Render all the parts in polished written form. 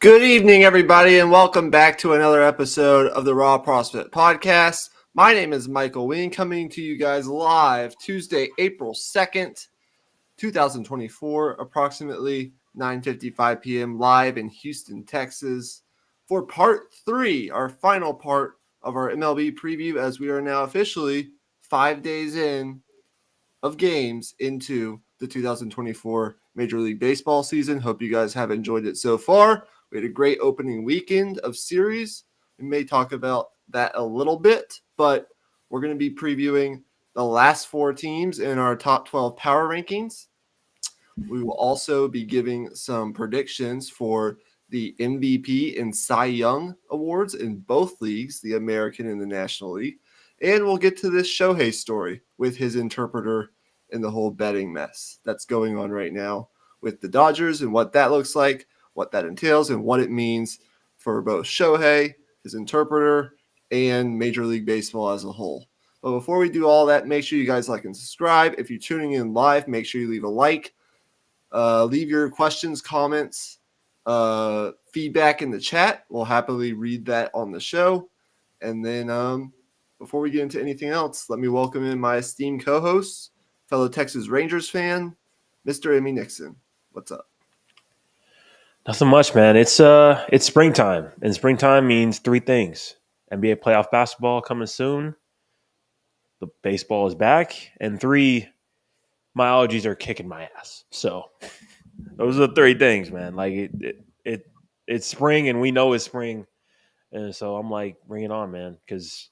Good evening, everybody, and welcome back to another episode of the Raw Prospect Podcast. My name is Michael Wein, coming to you guys live Tuesday, April 2nd, 2024, approximately 9:55 p.m. live in Houston, Texas, for part 3, our final part of our MLB preview, as we are now officially 5 days in of games into the 2024 Major League Baseball season. Hope you guys have enjoyed it so far. We had a great opening weekend of series. We may talk about that a little bit, but we're going to be previewing the last 4 teams in our top 12 power rankings. We will also be giving some predictions for the MVP and Cy Young awards in both leagues, the American and the National League. And we'll get to this Shohei story with his interpreter and the whole betting mess that's going on right now with the Dodgers and what that looks like, what that entails, and what it means for both Shohei, his interpreter, and Major League Baseball as a whole. But before we do all that, make sure you guys like and subscribe. If you're tuning in live, make sure you leave a like. Leave your questions, comments, feedback in the chat. We'll happily read that on the show. And then before we get into anything else, let me welcome in my esteemed co-host, fellow Texas Rangers fan, Mr. Imy Nixon. What's up? Nothing much, man. It's springtime, and springtime means 3 things: NBA playoff basketball coming soon, the baseball is back, and 3, my allergies are kicking my ass. So those are the 3 things, man. Like it's spring, and we know it's spring, and so I'm like, bring it on, man. Because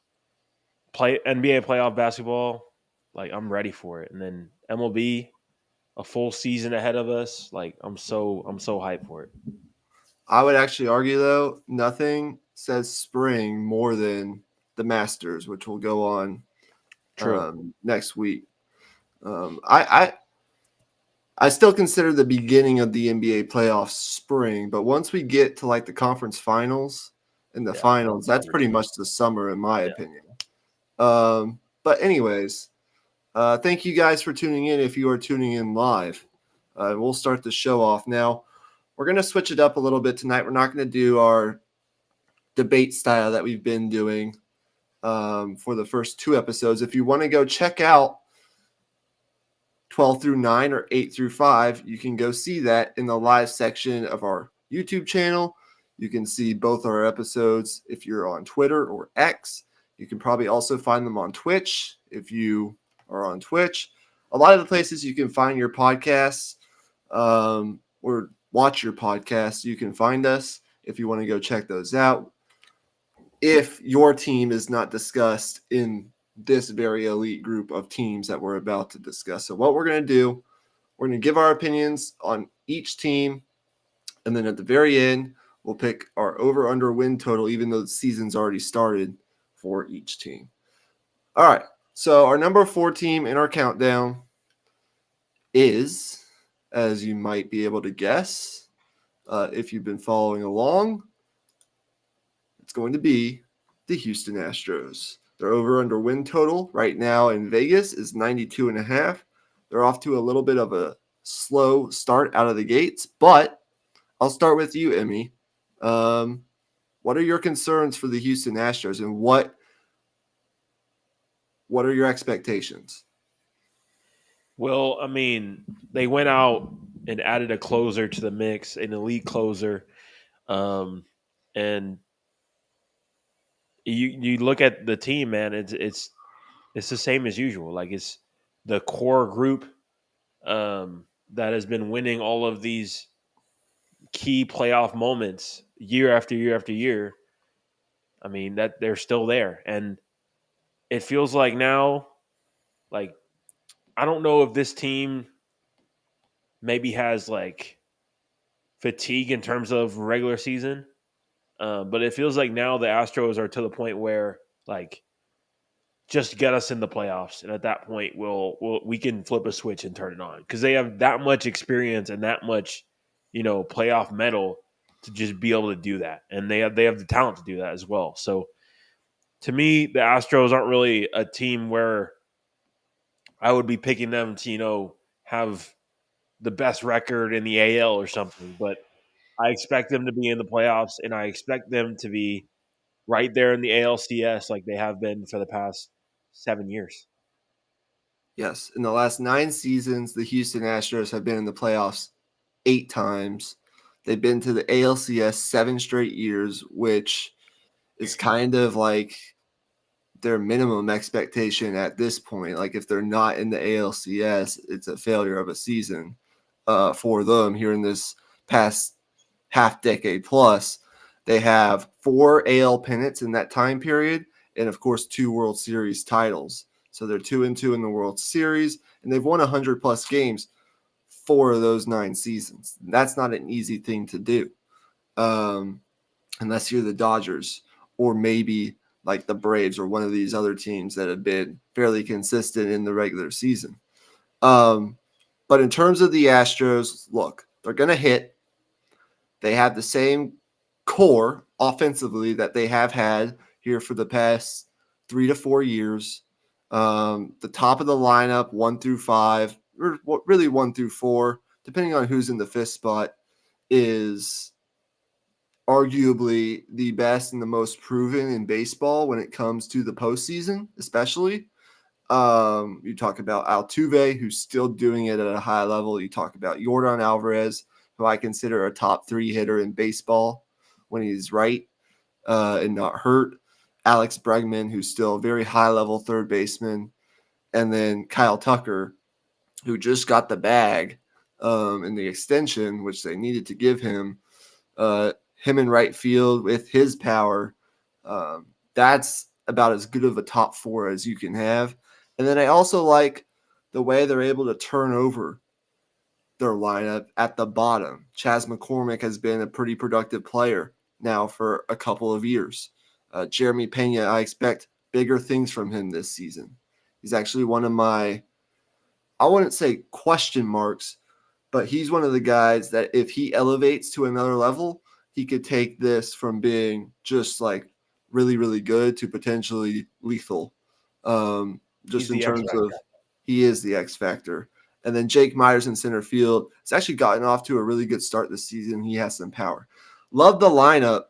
play NBA playoff basketball, like I'm ready for it, and then MLB, a full season ahead of us. Like I'm so hyped for it. I would actually argue, though, nothing says spring more than the Masters, which will go on next week. I still consider the beginning of the NBA playoffs spring, but once we get to like the conference finals and the finals, that's pretty much the summer, in my opinion. But anyways, thank you guys for tuning in. If you are tuning in live, we'll start the show off now. We're going to switch it up a little bit tonight. We're not going to do our debate style that we've been doing for the first 2 episodes. If you want to go check out 12 through 9 or 8 through 5, you can go see that in the live section of our YouTube channel. You can see both our episodes if you're on Twitter or X. You can probably also find them on Twitch if you are on Twitch. A lot of the places you can find your podcasts or watch your podcasts, you can find us if you want to go check those out. If your team is not discussed in this very elite group of teams that we're about to discuss. So what we're going to do, we're going to give our opinions on each team, and then at the very end, we'll pick our over-under win total, even though the season's already started for each team. All right, so our number 4 team in our countdown is, as you might be able to guess, if you've been following along, it's going to be the Houston Astros. Their over-under win total right now in Vegas is 92.5. They're off to a little bit of a slow start out of the gates, but I'll start with you, Imy. What are your concerns for the Houston Astros, and what are your expectations? Well, I mean, they went out and added a closer to the mix, an elite closer, and you look at the team, man. It's the same as usual. Like it's the core group that has been winning all of these key playoff moments year after year after year. I mean that they're still there, and it feels like now, like I don't know if this team maybe has like fatigue in terms of regular season. But it feels like now the Astros are to the point where like just get us in the playoffs, and at that point we can flip a switch and turn it on because they have that much experience and that much playoff metal to just be able to do that, and they have the talent to do that as well. So to me, the Astros aren't really a team where I would be picking them to have the best record in the AL or something, but I expect them to be in the playoffs, and I expect them to be right there in the ALCS like they have been for the past 7 years. Yes, in the last 9 seasons, the Houston Astros have been in the playoffs 8 times. They've been to the ALCS 7 straight years, which is kind of like their minimum expectation at this point. Like if they're not in the ALCS, it's a failure of a season for them here in this past half decade plus. They have 4 AL pennants in that time period, and of course 2 World Series titles. So they're 2-2 in the World Series, and they've won 100 plus games 4 of those 9 seasons. That's not an easy thing to do, unless you're the Dodgers or maybe like the Braves or one of these other teams that have been fairly consistent in the regular season. But in terms of the Astros, look, they're going to hit. They have the same core offensively that they have had here for the past 3 to 4 years. The top of the lineup, 1 through 5, or really 1 through 4, depending on who's in the fifth spot, is arguably the best and the most proven in baseball when it comes to the postseason, especially. You talk about Altuve, who's still doing it at a high level. You talk about Yordan Alvarez, who I consider a top 3 hitter in baseball when he's right and not hurt. Alex Bregman, who's still a very high level third baseman. And then Kyle Tucker, who just got the bag in the extension, which they needed to give him. Him in right field with his power, that's about as good of a top 4 as you can have. And then I also like the way they're able to turn over their lineup at the bottom. Chas McCormick has been a pretty productive player now for a couple of years. Jeremy Pena, I expect bigger things from him this season. He's actually one of my, I wouldn't say question marks, but he's one of the guys that if he elevates to another level, he could take this from being just like really, really good to potentially lethal. Just in terms of he is the X factor. And then Jake Myers in center field. It's actually gotten off to a really good start this season. He has some power. Love the lineup.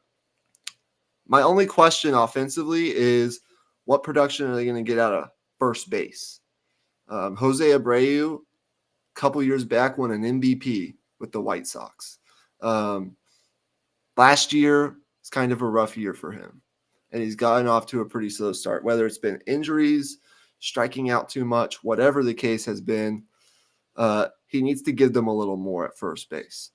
My only question offensively is what production are they going to get out of first base? Jose Abreu, a couple years back, won an MVP with the White Sox. Last year, it's kind of a rough year for him. And he's gotten off to a pretty slow start, whether it's been injuries, striking out too much, whatever the case has been. He needs to give them a little more at first base.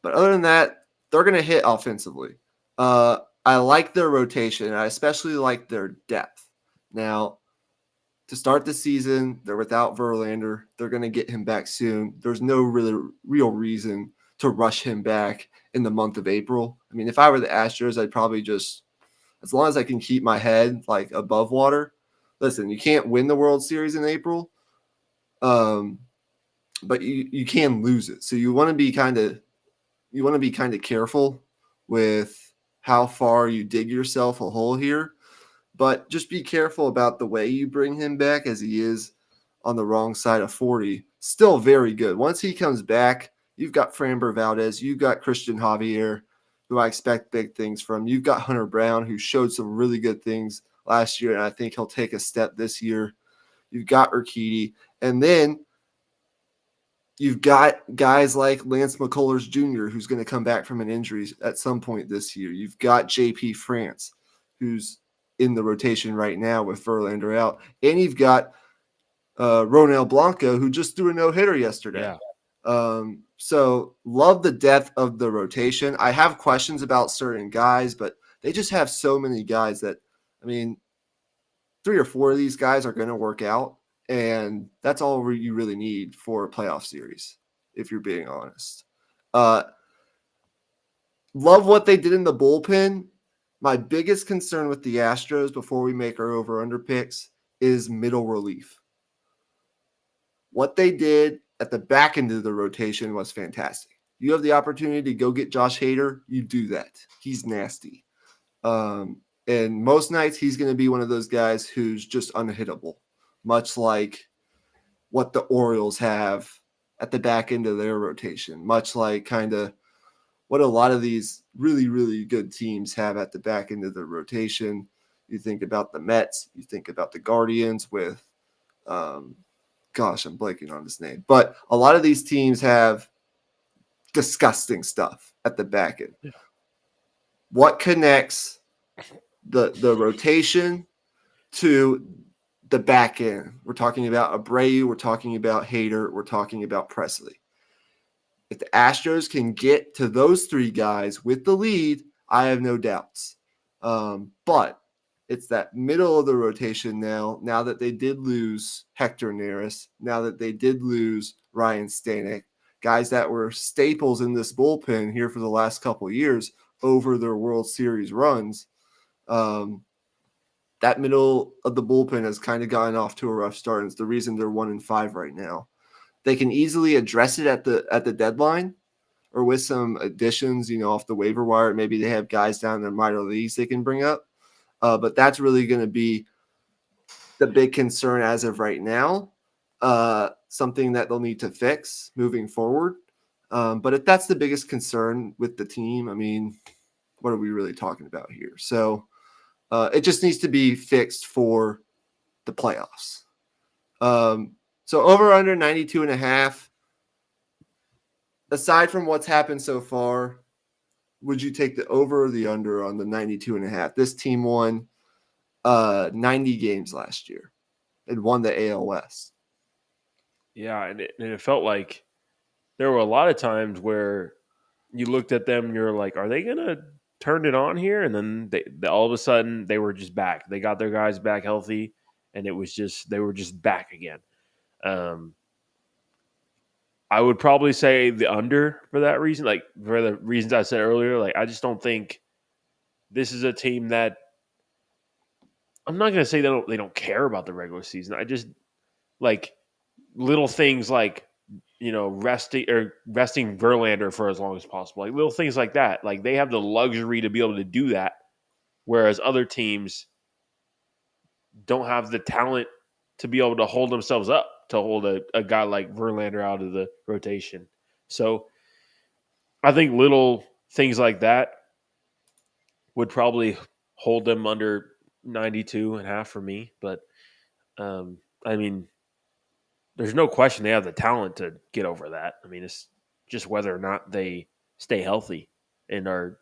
But other than that, they're going to hit offensively. I like their rotation. I especially like their depth. Now, to start the season, they're without Verlander. They're going to get him back soon. There's no really real reason to rush him back in the month of April. I mean, if I were the Astros, I'd probably just, as long as I can keep my head like above water. Listen, you can't win the World Series in April, but you can lose it. So you want to be kind of careful with how far you dig yourself a hole here. But just be careful about the way you bring him back, as he is on the wrong side of 40. Still very good. Once he comes back, you've got Framber Valdez, you've got Christian Javier, who I expect big things from. You've got Hunter Brown, who showed some really good things last year, and I think he'll take a step this year. You've got Urquidy. And then you've got guys like Lance McCullers Jr., who's going to come back from an injury at some point this year. You've got JP France, who's in the rotation right now with Verlander out. And you've got Ronel Blanco, who just threw a no-hitter yesterday. Yeah. So love the depth of the rotation. I have questions about certain guys, but they just have so many guys that, I mean, 3 or 4 of these guys are going to work out. And that's all you really need for a playoff series, if you're being honest. Love what they did in the bullpen. My biggest concern with the Astros before we make our over-under picks is middle relief. What they did at the back end of the rotation was fantastic. You have the opportunity to go get Josh Hader, you do that. He's nasty. And most nights he's going to be one of those guys who's just unhittable, much like what the Orioles have at the back end of their rotation, much like kind of what a lot of these really, really good teams have at the back end of the rotation. You think about the Mets, you think about the Guardians with, I'm blanking on his name, but a lot of these teams have disgusting stuff at the back end. Yeah. What connects the rotation to the back end? We're talking about Abreu, we're talking about Hader, we're talking about Presley. If the Astros can get to those three guys with the lead, I have no doubts. But it's that middle of the rotation now that they did lose Hector Neris, now that they did lose Ryan Stanek, guys that were staples in this bullpen here for the last couple of years over their World Series runs. That middle of the bullpen has kind of gotten off to a rough start, and it's the reason they're 1-5 right now. They can easily address it at the deadline or with some additions, off the waiver wire. Maybe they have guys down in their minor leagues they can bring up. But that's really going to be the big concern as of right now, something that they'll need to fix moving forward. But if that's the biggest concern with the team, I mean, what are we really talking about here? So it just needs to be fixed for the playoffs. So over under 92.5. Aside from what's happened so far, would you take the over or the under on the 92.5? This team won 90 games last year and won the AL West. Yeah, and it felt like there were a lot of times where you looked at them and you're like, are they going to turn it on here? And then they all of a sudden they were just back. They got their guys back healthy, and they were just back again. I would probably say the under for that reason, like for the reasons I said earlier. Like, I just don't think this is a team that I'm not going to say they don't care about the regular season. I just like little things like resting Verlander for as long as possible, like little things like that. Like they have the luxury to be able to do that, whereas other teams don't have the talent to be able to hold themselves up to hold a guy like Verlander out of the rotation. So I think little things like that would probably hold them under 92.5 for me. But I mean, there's no question they have the talent to get over that. I mean, it's just whether or not they stay healthy and are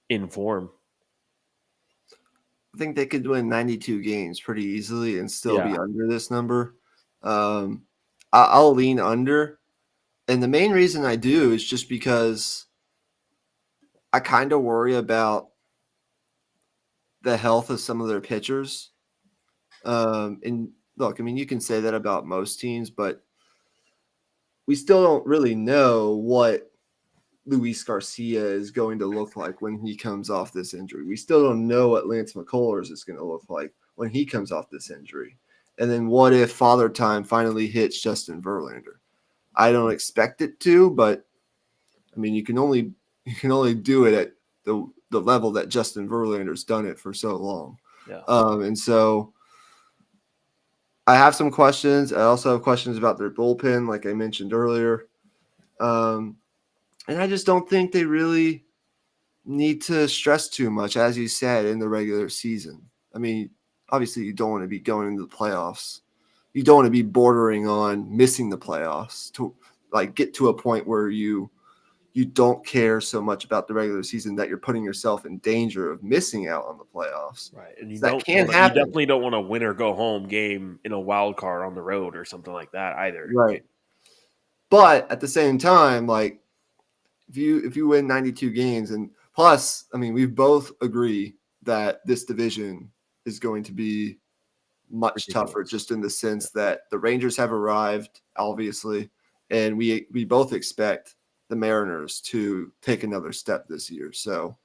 in form. I think they could win 92 games pretty easily and still be under this number. I'll lean under. And the main reason I do is just because I kind of worry about the health of some of their pitchers. And look, I mean, you can say that about most teams, but we still don't really know what Luis Garcia is going to look like when he comes off this injury. We still don't know what Lance McCullers is going to look like when he comes off this injury. And then what if Father Time finally hits Justin Verlander? I don't expect it to, but I mean, you can only do it at the level that Justin Verlander's done it for so long. Yeah. And so I have some questions. I also have questions about their bullpen, like I mentioned earlier. And I just don't think they really need to stress too much, as you said, in the regular season. I mean, obviously you don't want to be going into the playoffs. You don't want to be bordering on missing the playoffs to like get to a point where you don't care so much about the regular season that you're putting yourself in danger of missing out on the playoffs. Right. And you definitely don't want a win or go home game in a wild card on the road or something like that either. Right. But at the same time, like if you win 92 games, and plus, I mean, we both agree that this division is going to be much tougher, just in the sense that the Rangers have arrived, obviously, and we both expect the Mariners to take another step this year. So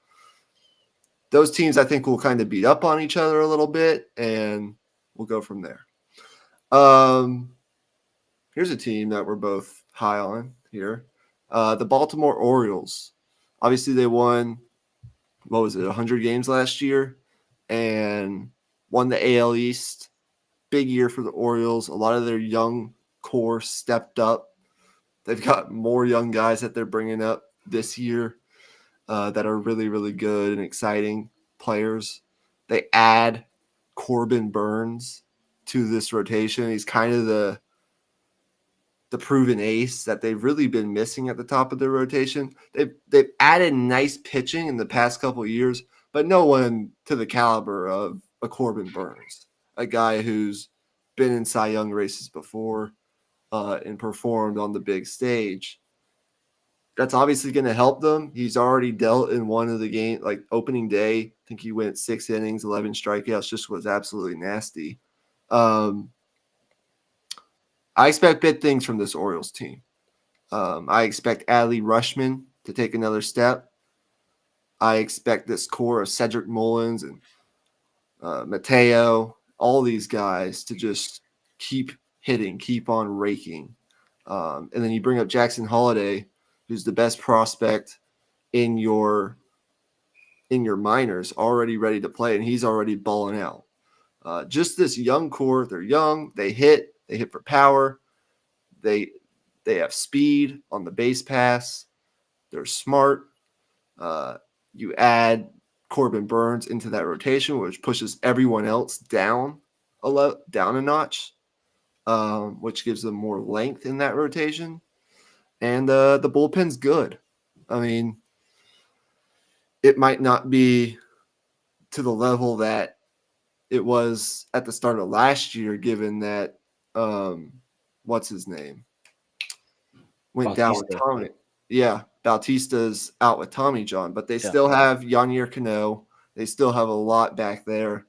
those teams, I think, will kind of beat up on each other a little bit, and we'll go from there. Here's a team that we're both high on here. The Baltimore Orioles. Obviously, they won, 100 games last year and won the AL East. Big year for the Orioles. A lot of their young core stepped up. They've got more young guys that they're bringing up this year. that are really, really good and exciting players. They add Corbin Burns to this rotation. He's kind of the proven ace that they've really been missing at the top of their rotation. They've added nice pitching in the past couple of years, but no one to the caliber of a Corbin Burns, a guy who's been in Cy Young races before and performed on the big stage. That's obviously going to help them. He's already dealt in one of the game, like opening day. I think he went 6 innings, 11 strikeouts, just was absolutely nasty. I expect big things from this Orioles team. I expect Adley Rutschman to take another step. I expect this core of Cedric Mullins and Mateo, all these guys to just keep hitting, keep on raking. And then you bring up Jackson Holliday, who's the best prospect in your minors, already ready to play, and he's already balling out. Just this young core, they're young, they hit for power, they have speed on the base pass, they're smart. You add Corbin Burns into that rotation, which pushes everyone else down a notch, which gives them more length in that rotation. And the bullpen's good. I mean, it might not be to the level that it was at the start of last year, given that what's his name went down with Tommy. Yeah, Bautista's out with Tommy John, but they still have Yanier Cano. They still have a lot back there.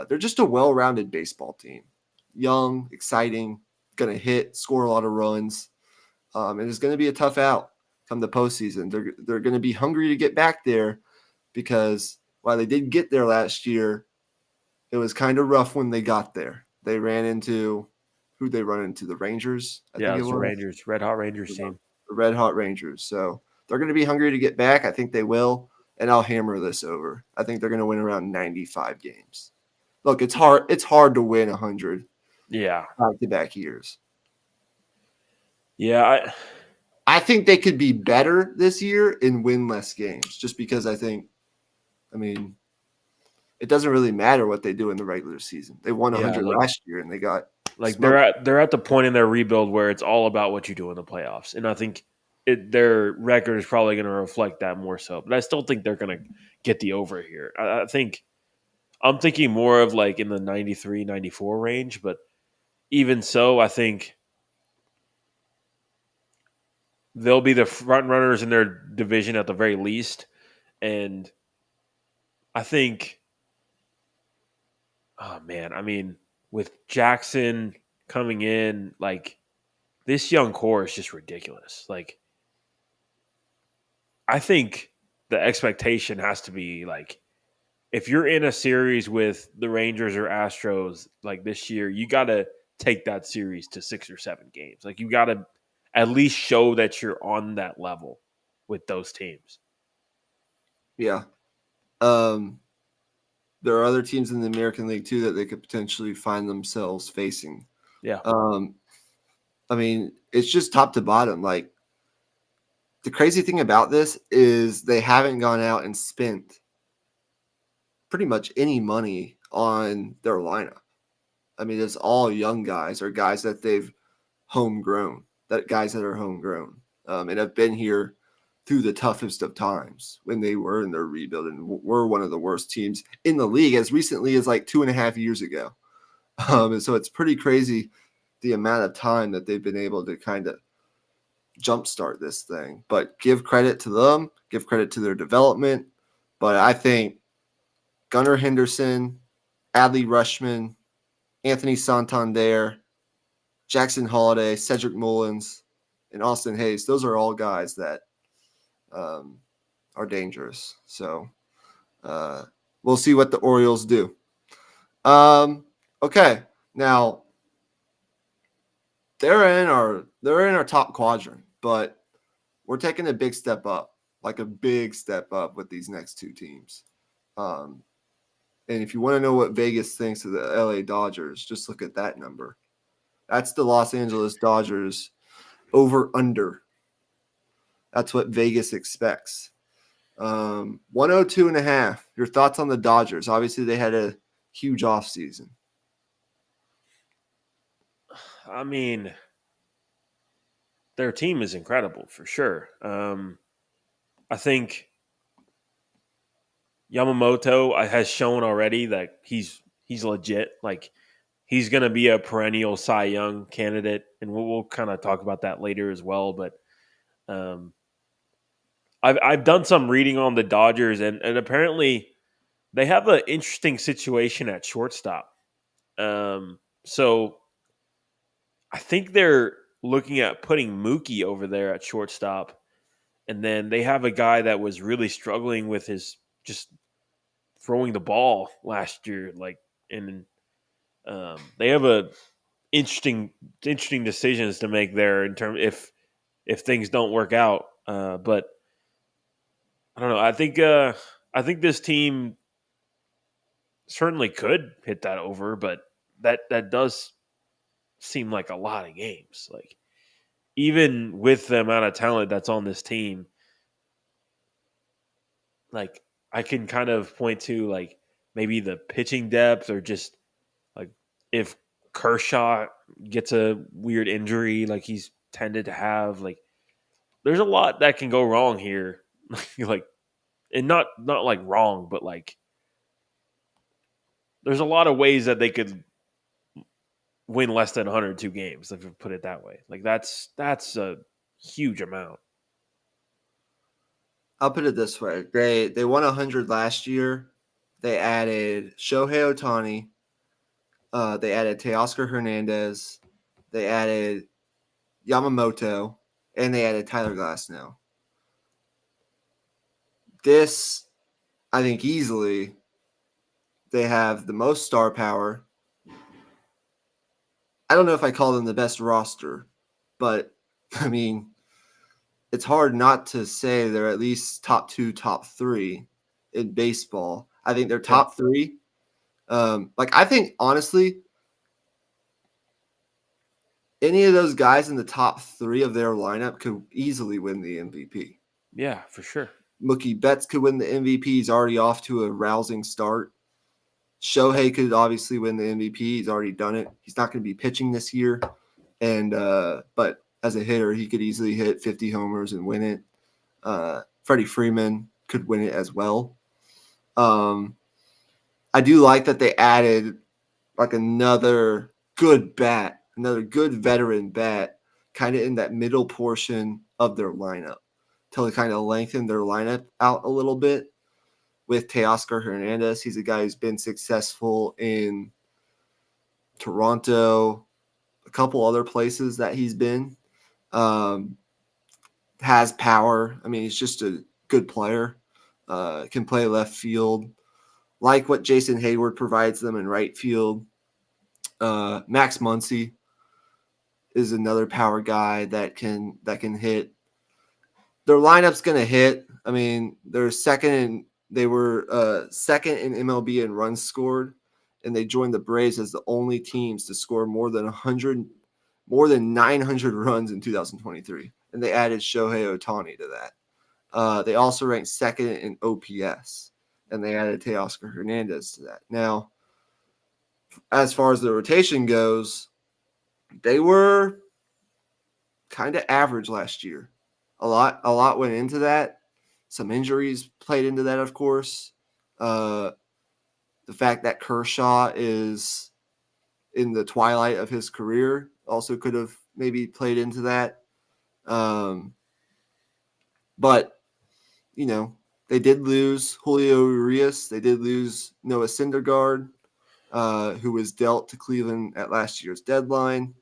They're just a well-rounded baseball team. Young, exciting, going to hit, score a lot of runs. And it's going to be a tough out come the postseason. They're going to be hungry to get back there because while they did get there last year, it was kind of rough when they got there. They ran into who'd they run into? The Rangers? I think it was the Rangers, Red Hot Rangers team. The Red Hot Rangers. So they're going to be hungry to get back. I think they will, and I'll hammer this over. I think they're going to win around 95 games. Look, it's hard. It's hard to win 100. Yeah, back-to-back years. Yeah, I think they could be better this year and win less games, just because I mean, it doesn't really matter what they do in the regular season. They won 100 last year, and they got smoked. They're at the point in their rebuild where it's all about what you do in the playoffs, and I think their record is probably going to reflect that more so. But I still think they're going to get the over here. I think I'm thinking more of like in the 93, 94 range, but even so, I think they'll be the front runners in their division at the very least, and I think, oh man, I mean, with Jackson coming in, like this young core is just ridiculous. Like, I think the expectation has to be like, if you're in a series with the Rangers or Astros like this year, you got to take that series to 6 or 7 games. Like, you got to at least show that you're on that level with those teams. Yeah. There are other teams in the American League too that they could potentially find themselves facing. Yeah. I mean, it's just top to bottom. Like, the crazy thing about this is they haven't gone out and spent pretty much any money on their lineup. I mean, it's all young guys or guys that they've homegrown, guys that are homegrown and have been here through the toughest of times when they were in their rebuild and were one of the worst teams in the league as recently as like 2.5 years ago. And so it's pretty crazy the amount of time that they've been able to kind of jumpstart this thing. But give credit to them, give credit to their development. But I think Gunnar Henderson, Adley Rutschman, Anthony Santander, Jackson Holliday, Cedric Mullins, and Austin Hayes, those are all guys that are dangerous. So we'll see what the Orioles do. Okay, now they're in our top quadrant, but we're taking a big step up, like a big step up with these next two teams. And if you want to know what Vegas thinks of the LA Dodgers, just look at that number. That's the Los Angeles Dodgers over under. That's what Vegas expects. 102.5. Your thoughts on the Dodgers? Obviously, they had a huge offseason. I mean, their team is incredible for sure. I think Yamamoto has shown already that he's legit. Like he's going to be a perennial Cy Young candidate, and we'll kind of talk about that later as well. But um, I've done some reading on the Dodgers, and apparently they have an interesting situation at shortstop. So I think they're looking at putting Mookie over there at shortstop, and then they have a guy that was really struggling with his just throwing the ball last year. And they have a interesting decisions to make there in terms if things don't work out. But I don't know. I think this team certainly could hit that over, but that does seem like a lot of games. Like even with the amount of talent that's on this team, like I can kind of point to like maybe the pitching depth or just like if Kershaw gets a weird injury like he's tended to have, like there's a lot that can go wrong here. Like and not like wrong, but like there's a lot of ways that they could win less than 102 games, if you put it that way. Like that's a huge amount. I'll put it this way. They won 100 last year. They added Shohei Ohtani. They added Teoscar Hernandez. They added Yamamoto. And they added Tyler Glasnow. This, I think easily, they have the most star power. I don't know if I call them the best roster, but I mean, it's hard not to say they're at least top 2, top 3 in baseball. I think they're top 3. I think honestly, any of those guys in the top 3 of their lineup could easily win the MVP. Yeah, for sure. Mookie Betts could win the MVP. He's already off to a rousing start. Shohei could obviously win the MVP. He's already done it. He's not going to be pitching this year, but as a hitter, he could easily hit 50 homers and win it. Freddie Freeman could win it as well. I do like that they added like another good bat, another good veteran bat, kind of in that middle portion of their lineup to kind of lengthen their lineup out a little bit. With Teoscar Hernandez, he's a guy who's been successful in Toronto, a couple other places that he's been. Has power. I mean, he's just a good player. Can play left field. Like what Jason Hayward provides them in right field. Max Muncy is another power guy that can hit. Their lineup's going to hit. I mean, they were second in MLB in runs scored, and they joined the Braves as the only teams to score more than 900 runs in 2023. And they added Shohei Ohtani to that. They also ranked second in OPS, and they added Teoscar Hernandez to that. Now, as far as the rotation goes, they were kind of average last year. A lot went into that. Some injuries played into that, of course. The fact that Kershaw is in the twilight of his career also could have maybe played into that. But, you know, they did lose Julio Urias. They did lose Noah Syndergaard, who was dealt to Cleveland at last year's deadline.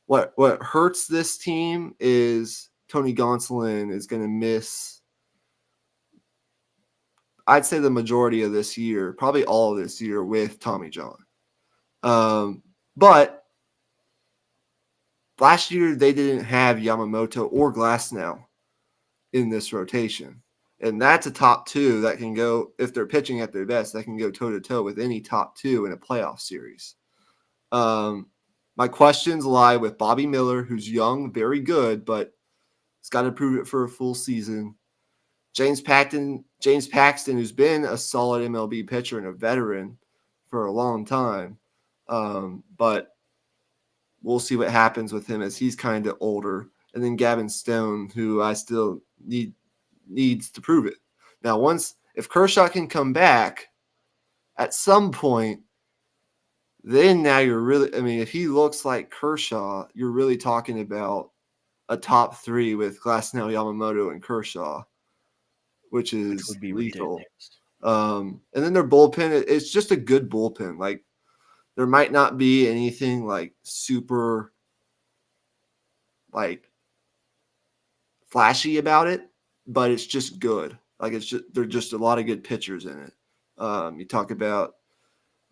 What hurts this team is Tony Gonsolin is going to miss, I'd say, the majority of this year, probably all of this year with Tommy John. But last year they didn't have Yamamoto or Glasnow in this rotation. And that's a top 2 that can go, if they're pitching at their best, that can go toe-to-toe with any top 2 in a playoff series. My questions lie with Bobby Miller, who's young, very good, but he's got to prove it for a full season. James Paxton, who's been a solid MLB pitcher and a veteran for a long time, but we'll see what happens with him as he's kind of older. And then Gavin Stone, who I still needs to prove it. Now, if Kershaw can come back at some point, then now you're really, I mean, if he looks like Kershaw, you're really talking about a top 3 with Glasnow, Yamamoto, and Kershaw, which would be lethal. ridiculous. And then their bullpen, it's just a good bullpen. Like, there might not be anything like super like flashy about it, but it's just good. Like, there's just a lot of good pitchers in it. You talk about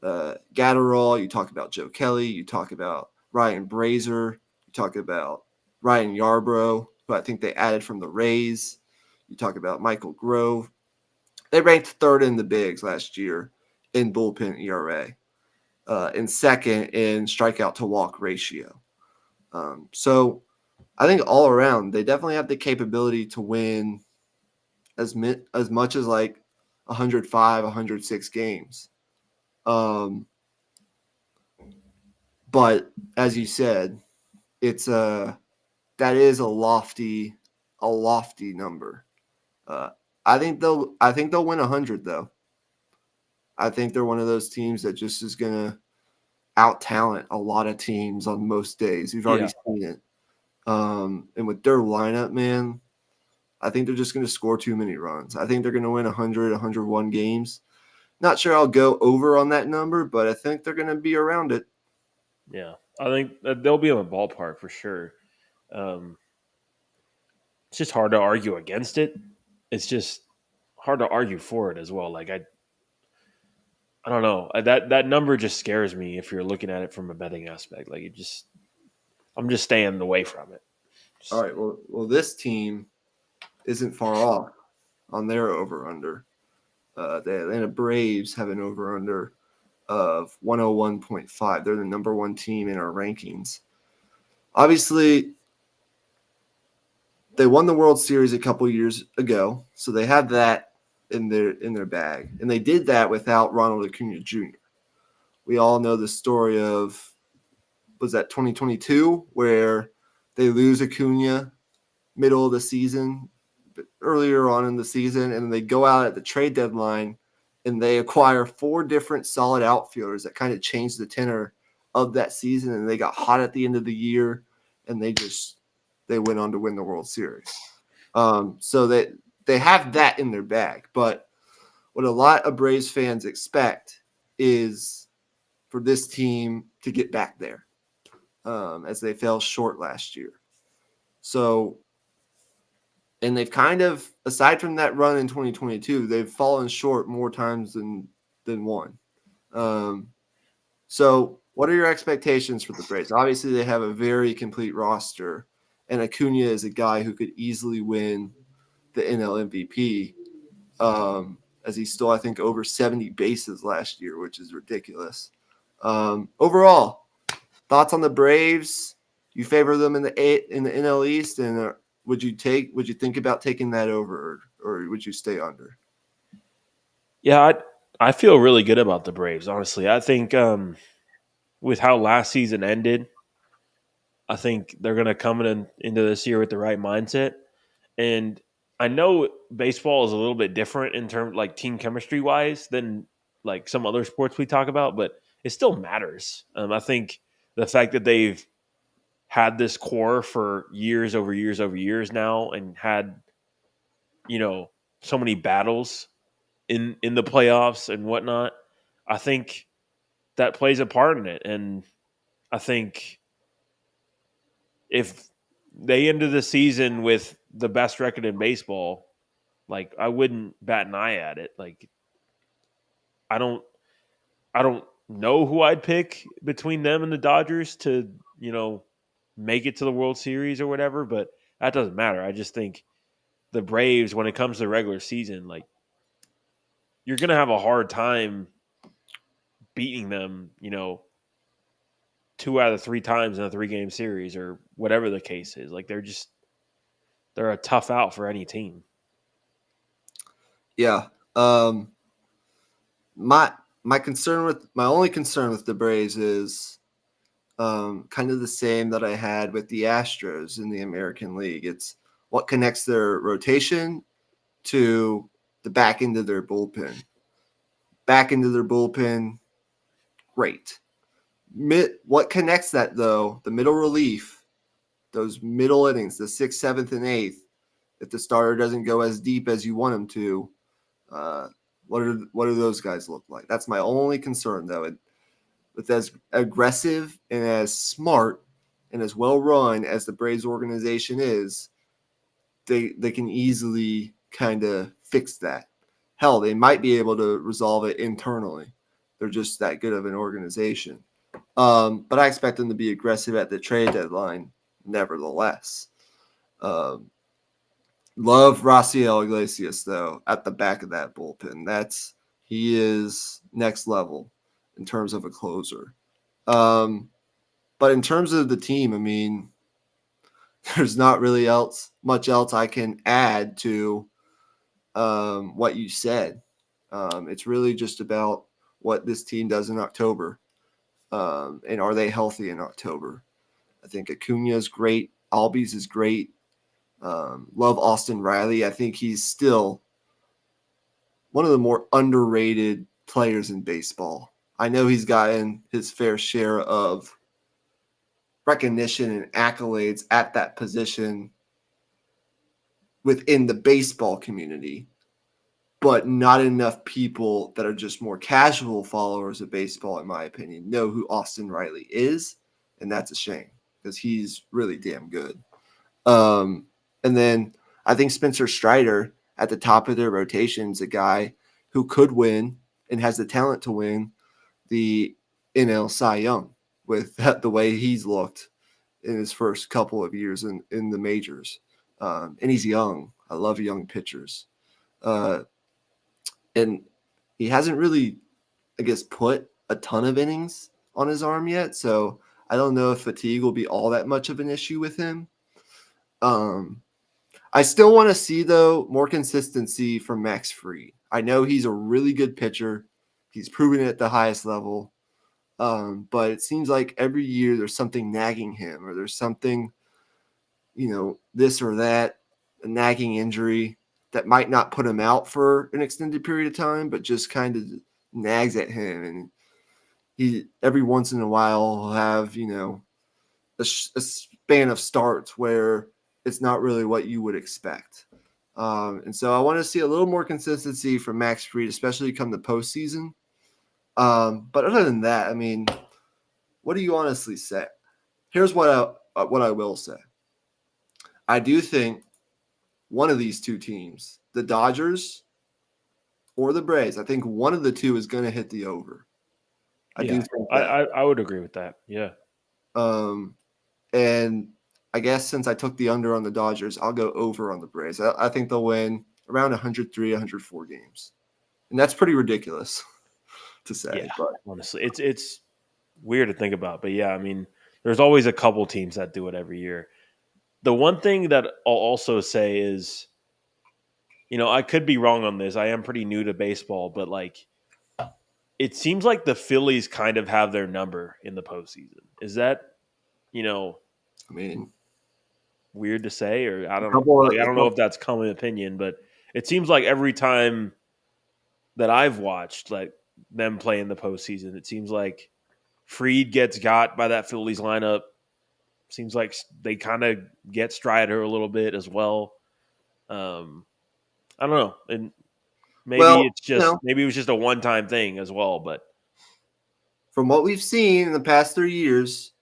Gatterall, you talk about Joe Kelly, you talk about Ryan Brazier, you talk about Ryan Yarbrough, who I think they added from the Rays. You talk about Michael Grove. They ranked 3rd in the bigs last year in bullpen ERA, and 2nd in strikeout to walk ratio. So I think all around, they definitely have the capability to win as much as like 105, 106 games. But as you said, that is a lofty number. I think they'll win 100 though. I think they're one of those teams that just is gonna out talent a lot of teams on most days. We've already seen it. And with their lineup, man, I think they're just going to score too many runs. I think they're going to win 100, 101 games. Not sure I'll go over on that number, but I think they're going to be around it. Yeah, I think they'll be in the ballpark for sure. It's just hard to argue against it. It's just hard to argue for it as well. Like I don't know. That number just scares me if you're looking at it from a betting aspect. Like I'm just staying away from it. All right. Well, this team isn't far off on their over/under. The Atlanta Braves have an over/under of 101.5. They're the number 1 team in our rankings. Obviously, they won the World Series a couple years ago, so they have that in their bag, and they did that without Ronald Acuna Jr. We all know the story of, was that 2022, where they lose Acuna middle of the season, earlier on in the season, and they go out at the trade deadline and they acquire 4 different solid outfielders that kind of changed the tenor of that season, and they got hot at the end of the year, and they went on to win the World Series. So they have that in their bag, but what a lot of Braves fans expect is for this team to get back there, as they fell short last year. So, and they've kind of, aside from that run in 2022, they've fallen short more times than one. So what are your expectations for the Braves? Obviously, they have a very complete roster, and Acuna is a guy who could easily win the NL MVP, as he stole, I think, over 70 bases last year, which is ridiculous. Overall, thoughts on the Braves? You favor them in the NL East, and would you think about taking that over, or would you stay under? Yeah, I feel really good about the Braves, honestly. I think with how last season ended, I think they're going to come into this year with the right mindset. And I know baseball is a little bit different in terms like team chemistry wise than like some other sports we talk about, but it still matters. I think the fact that they've had this core for years over years over years now and had, so many battles in the playoffs and whatnot, I think that plays a part in it. And I think if they ended the season with the best record in baseball, like I wouldn't bat an eye at it. Like I don't know who I'd pick between them and the Dodgers to, make it to the World Series or whatever, but that doesn't matter. I just think the Braves, when it comes to the regular season, like you're gonna have a hard time beating them, 2 out of 3 times in a 3-game series or whatever the case is. Like they're a tough out for any team. Yeah. My only concern with the Braves is kind of the same that I had with the Astros in the American League. It's what connects their rotation to the back end of their bullpen. Back into their bullpen, great. What connects that though? The middle relief, those middle innings, the 6th, 7th, and 8th. If the starter doesn't go as deep as you want him to, what do those guys look like? That's my only concern though. With as aggressive and as smart and as well run as the Braves organization is, they can easily kind of fix that. Hell, they might be able to resolve it internally. They're just that good of an organization. But I expect them to be aggressive at the trade deadline, nevertheless. Love Raciel Iglesias, though, at the back of that bullpen. He is next level in terms of a closer. But in terms of the team, I mean, there's not really much else I can add to what you said. It's really just about what this team does in October, and are they healthy in October? I think Acuna is great. Albies is great. Love Austin Riley. I think he's still one of the more underrated players in baseball. I know he's gotten his fair share of recognition and accolades at that position within the baseball community, but not enough people that are just more casual followers of baseball, in my opinion, know who Austin Riley is, and that's a shame because he's really damn good. And then I think Spencer Strider at the top of their rotation is a guy who could win and has the talent to win the NL Cy Young with the way he's looked in his first couple of years in the majors. And he's young. I love young pitchers. And he hasn't really, I guess, put a ton of innings on his arm yet. So I don't know if fatigue will be all that much of an issue with him. I still want to see, though, more consistency from Max Fried. I know he's a really good pitcher. He's proven it at the highest level. But it seems like every year there's something nagging him, or there's something, this or that, a nagging injury that might not put him out for an extended period of time, but just kind of nags at him. And he every once in a while will have, a span of starts where it's not really what you would expect. And so I want to see a little more consistency from Max Fried, especially come the postseason. But other than that, I mean, what do you honestly say? Here's what I will say. I do think one of these two teams, the Dodgers or the Braves, I think one of the two is going to hit the over. I do think that. I would agree with that. Yeah. And I guess since I took the under on the Dodgers, I'll go over on the Braves. I think they'll win around 103, 104 games. And that's pretty ridiculous to say. Yeah, but honestly, it's weird to think about. But yeah, I mean, there's always a couple teams that do it every year. The one thing that I'll also say is, I could be wrong on this. I am pretty new to baseball, but it seems like the Phillies kind of have their number in the postseason. Is that, I mean, weird to say, or I don't know. I don't know if that's common opinion, but it seems like every time that I've watched them play in the postseason, it seems like Fried gets got by that Phillies lineup. Seems like they kind of get Strider a little bit as well. I don't know, and maybe maybe it was just a one-time thing as well. But from what we've seen in the past 3 years,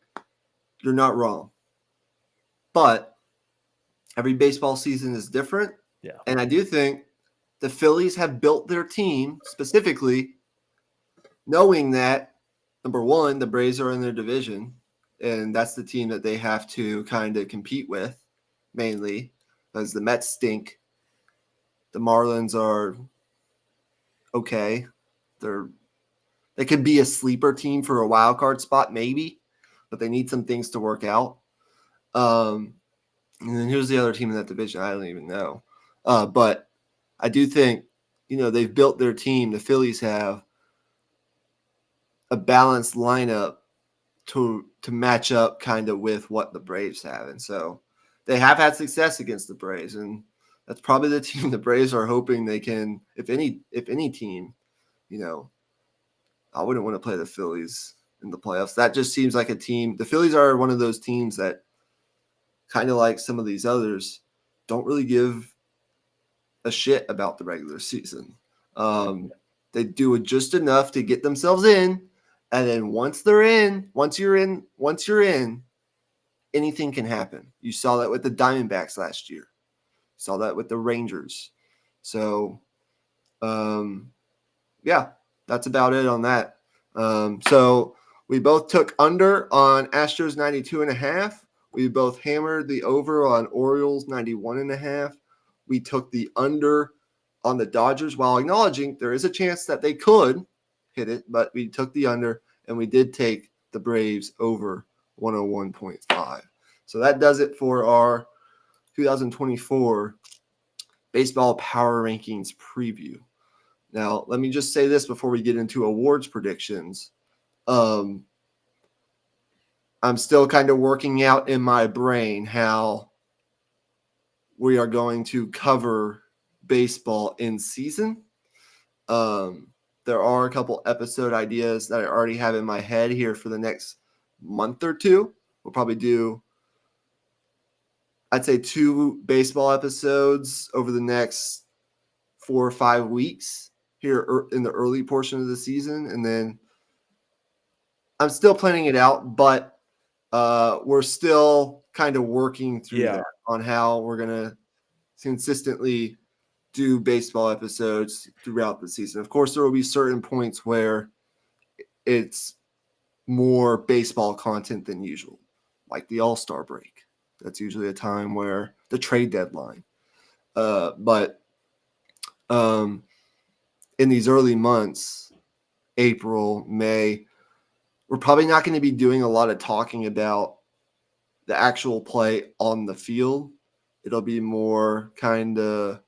you're not wrong. But every baseball season is different. Yeah, and I do think the Phillies have built their team specifically knowing that, number one, the Braves are in their division, and that's the team that they have to kind of compete with mainly, because the Mets stink. The Marlins are okay. They could be a sleeper team for a wild card spot, maybe, but they need some things to work out. And then here's the other team in that division. I don't even know. But I do think they've built their team. The Phillies have a balanced lineup to match up kind of with what the Braves have. And so they have had success against the Braves, and that's probably the team the Braves are hoping they can, if any team, I wouldn't want to play the Phillies in the playoffs. That just seems like a team. The Phillies are one of those teams that, kind of like some of these others, don't really give a shit about the regular season. They do it just enough to get themselves in, and then once you're in, anything can happen. You saw that with the Diamondbacks last year. You saw that with the Rangers. So, yeah, that's about it on that. So we both took under on Astros 92.5. We both hammered the over on Orioles 91.5. We took the under on the Dodgers, while acknowledging there is a chance that they could hit it, but we took the under, and we did take the Braves over 101.5. So that does it for our 2024 baseball power rankings preview. Now, let me just say this before we get into awards predictions. I'm still kind of working out in my brain how we are going to cover baseball in season. There are a couple episode ideas that I already have in my head here for the next month or two. We'll probably do, I'd say, 2 baseball episodes over the next 4 or 5 weeks here in the early portion of the season. And then I'm still planning it out, but we're still kind of working through that on how we're going to consistently do baseball episodes throughout the season. Of course, there will be certain points where it's more baseball content than usual, like the All-Star break. That's usually a time where the trade deadline. But in these early months, April, May, we're probably not going to be doing a lot of talking about the actual play on the field. It'll be more kind of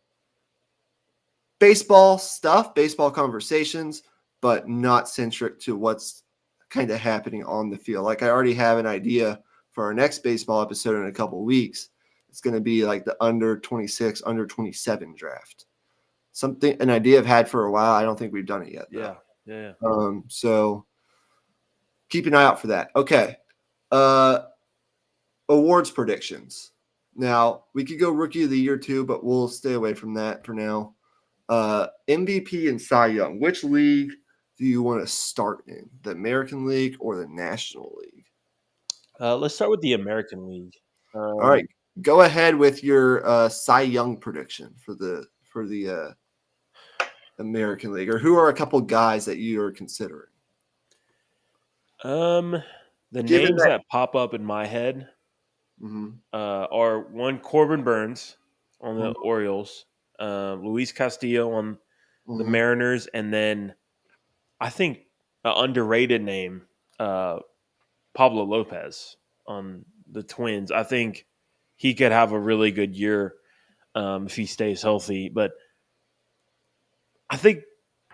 baseball stuff, baseball conversations, but not centric to what's kind of happening on the field. Like, I already have an idea for our next baseball episode in a couple of weeks. It's going to be like the under 26, under 27 draft. An idea I've had for a while. I don't think we've done it yet, though. Yeah. So keep an eye out for that. Okay. Awards predictions. Now, we could go Rookie of the Year too, but we'll stay away from that for now. MVP and Cy Young. Which league do you want to start in? The American League or the National League? Let's start with the American League. All right. Go ahead with your Cy Young prediction for the American League, or who are a couple guys that you are considering? The names that pop up in my head are one, Corbin Burns on the Orioles, Luis Castillo on the Mariners, and then I think an underrated name, Pablo Lopez on the Twins. I think he could have a really good year if he stays healthy, but I think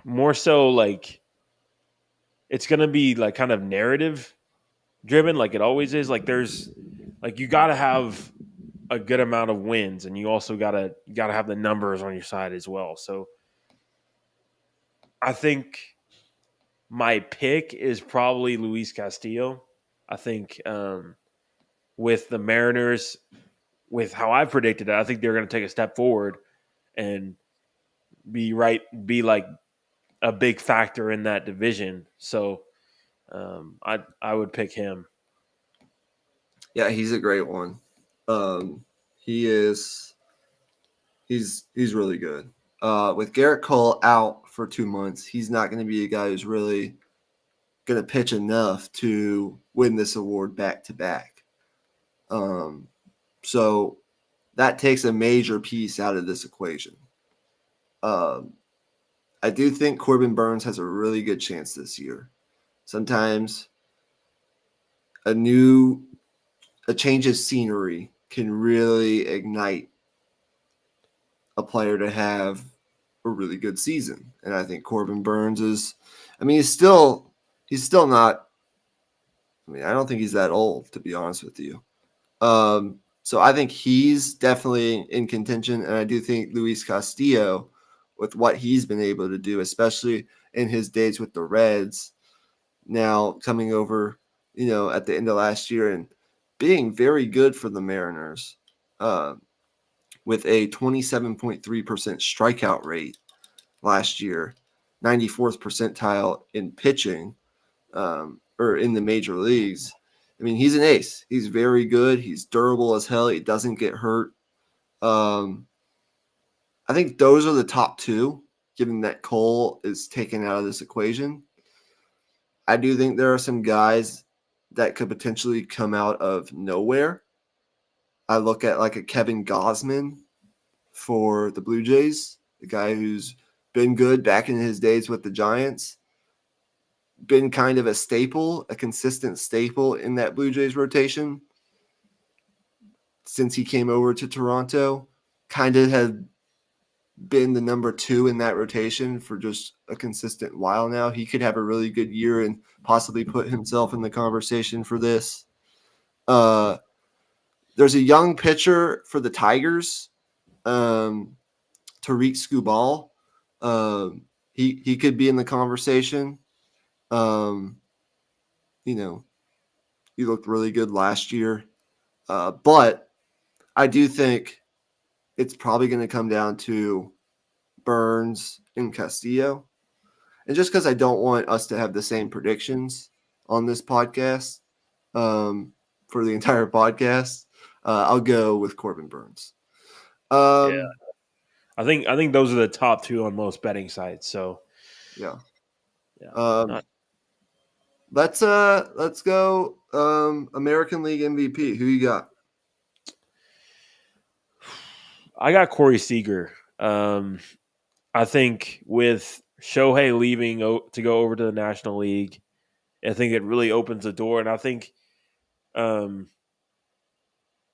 more so like it's going to be like kind of narrative driven, like it always is. Like there's like you got to have a good amount of wins, and you also got to have the numbers on your side as well. So I think my pick is probably Luis Castillo. I think with the Mariners, with how I predicted it, I think they're going to take a step forward and be like a big factor in that division. So I would pick him. Yeah, he's a great one. He's really good. With Garrett Cole out for 2 months, he's not going to be a guy who's really going to pitch enough to win this award back to back. So that takes a major piece out of this equation. I do think Corbin Burns has a really good chance this year. Sometimes a change of scenery can really ignite a player to have a really good season. And I think Corbin Burnes is, I mean, he's still not, I mean, I don't think he's that old, to be honest with you. So I think he's definitely in contention. And I do think Luis Castillo, with what he's been able to do, especially in his days with the Reds, now coming over, at the end of last year and being very good for the Mariners, with a 27.3% strikeout rate last year, 94th percentile in pitching, or in the major leagues. I mean, he's an ace. He's very good. He's durable as hell. He doesn't get hurt. I think those are the top two, given that Cole is taken out of this equation. I do think there are some guys that could potentially come out of nowhere. I look at like a Kevin Gausman for the Blue Jays, the guy who's been good back in his days with the Giants, been kind of a staple, a consistent staple in that Blue Jays rotation since he came over to Toronto, kind of had been the number 2 in that rotation for just a consistent while now. He could have a really good year and possibly put himself in the conversation for this. There's a young pitcher for the Tigers, Tariq Skubal. He could be in the conversation. He looked really good last year. But I do think it's probably going to come down to Burnes and Castillo. And just because I don't want us to have the same predictions on this podcast, for the entire podcast, I'll go with Corbin Burnes. Yeah. I think those are the top two on most betting sites. So yeah. Not... Let's go American League MVP. Who you got? I got Corey Seager. I think with Shohei leaving to go over to the National League, I think it really opens the door. And I think